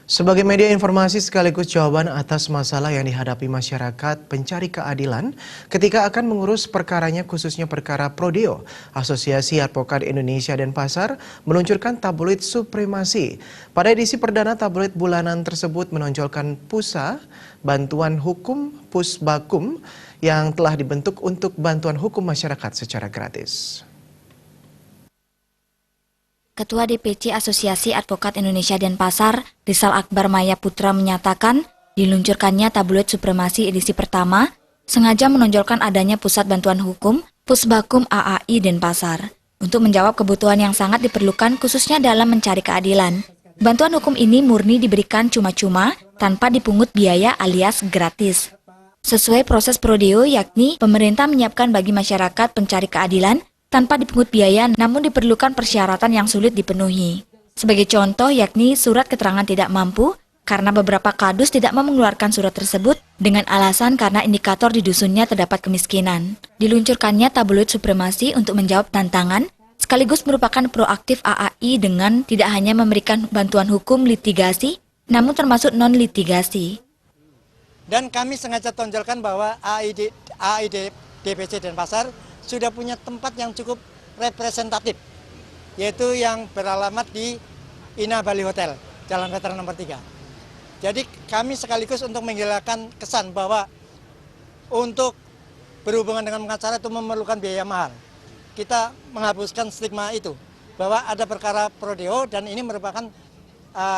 Sebagai media informasi sekaligus jawaban atas masalah yang dihadapi masyarakat pencari keadilan ketika akan mengurus perkaranya khususnya perkara Prodeo, Asosiasi Advokat Indonesia Denpasar meluncurkan tabloid supremasi. Pada edisi perdana tabloid bulanan tersebut menonjolkan PUSA, Bantuan Hukum Pusbakum, yang telah dibentuk untuk bantuan hukum masyarakat secara gratis. Ketua DPC Asosiasi Advokat Indonesia Denpasar, Rizal Akbar Maya Putra menyatakan, diluncurkannya tabloid supremasi edisi pertama sengaja menonjolkan adanya Pusat Bantuan Hukum Pusbakum AAI Denpasar untuk menjawab kebutuhan yang sangat diperlukan khususnya dalam mencari keadilan. Bantuan hukum ini murni diberikan cuma-cuma tanpa dipungut biaya alias gratis. Sesuai proses Prodeo, yakni pemerintah menyiapkan bagi masyarakat pencari keadilan tanpa dipungut biaya, namun diperlukan persyaratan yang sulit dipenuhi. Sebagai contoh, yakni surat keterangan tidak mampu, karena beberapa kadus tidak mau mengeluarkan surat tersebut dengan alasan karena indikator di dusunnya terdapat kemiskinan. Diluncurkannya tabloid supremasi untuk menjawab tantangan, sekaligus merupakan proaktif AAI dengan tidak hanya memberikan bantuan hukum litigasi, namun termasuk non-litigasi. Dan kami sengaja tonjolkan bahwa AAI DPC Denpasar sudah punya tempat yang cukup representatif, yaitu yang beralamat di Ina Bali Hotel, Jalan Veteran nomor 3. Jadi kami sekaligus untuk menghilangkan kesan bahwa untuk berhubungan dengan pengacara itu memerlukan biaya mahal. Kita menghapuskan stigma itu, bahwa ada perkara Prodeo dan ini merupakan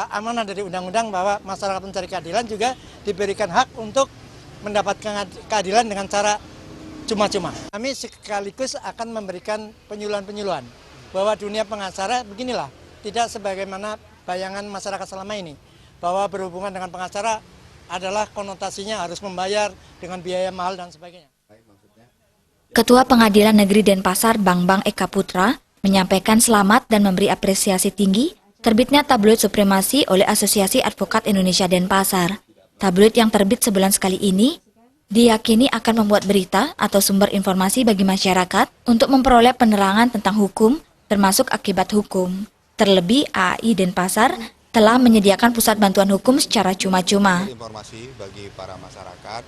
amanah dari undang-undang bahwa masyarakat pencari keadilan juga diberikan hak untuk mendapatkan keadilan dengan cara cuma-cuma. Kami sekaligus akan memberikan penyuluhan-penyuluhan bahwa dunia pengacara beginilah, tidak sebagaimana bayangan masyarakat selama ini, bahwa berhubungan dengan pengacara adalah konotasinya harus membayar dengan biaya mahal dan sebagainya. Ketua Pengadilan Negeri Denpasar Bambang Eka Putra menyampaikan selamat dan memberi apresiasi tinggi terbitnya tabloid supremasi oleh Asosiasi Advokat Indonesia Denpasar. Tabloid yang terbit sebulan sekali ini diyakini akan membuat berita atau sumber informasi bagi masyarakat untuk memperoleh penerangan tentang hukum, termasuk akibat hukum. Terlebih, AAI Denpasar telah menyediakan pusat bantuan hukum secara cuma-cuma. Informasi bagi para masyarakat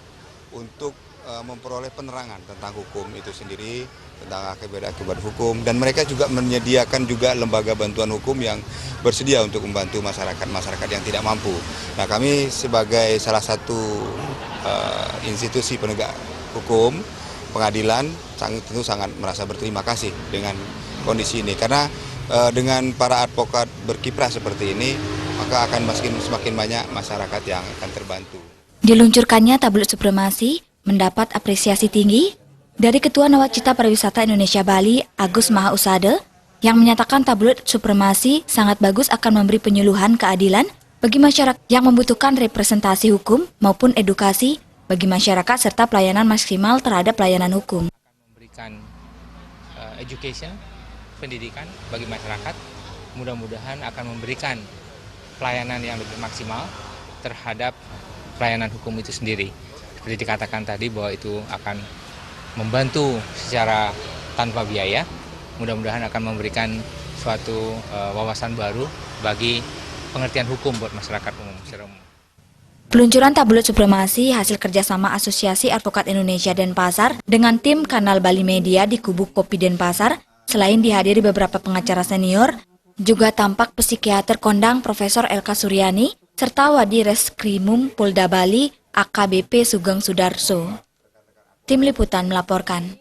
untuk memperoleh penerangan tentang hukum itu sendiri, tentang akibat-akibat hukum, dan mereka juga menyediakan juga lembaga bantuan hukum yang bersedia untuk membantu masyarakat yang tidak mampu. Nah, kami sebagai salah satu institusi penegak hukum, pengadilan, tentu sangat merasa berterima kasih dengan kondisi ini, karena dengan para advokat berkiprah seperti ini, maka akan semakin banyak masyarakat yang akan terbantu. Diluncurkannya tabloid supremasi mendapat apresiasi tinggi dari Ketua Nawacita Pariwisata Indonesia Bali, Agus Mahausade, yang menyatakan tabloid supremasi sangat bagus akan memberi penyuluhan keadilan bagi masyarakat yang membutuhkan representasi hukum maupun edukasi bagi masyarakat serta pelayanan maksimal terhadap pelayanan hukum. Memberikan education, pendidikan bagi masyarakat, mudah-mudahan akan memberikan pelayanan yang lebih maksimal terhadap pelayanan hukum itu sendiri. Seperti dikatakan tadi bahwa itu akan membantu secara tanpa biaya, mudah-mudahan akan memberikan suatu wawasan baru bagi pengertian hukum buat masyarakat umum secara umum. Peluncuran tabloid supremasi hasil kerjasama Asosiasi Advokat Indonesia Denpasar dengan tim Kanal Bali Media di Kubu Kopi Denpasar. Selain dihadiri beberapa pengacara senior, juga tampak psikiater kondang Profesor Elka Suryani serta Wadi Reskrimum Polda Bali AKBP Sugeng Sudarso. Tim Liputan melaporkan.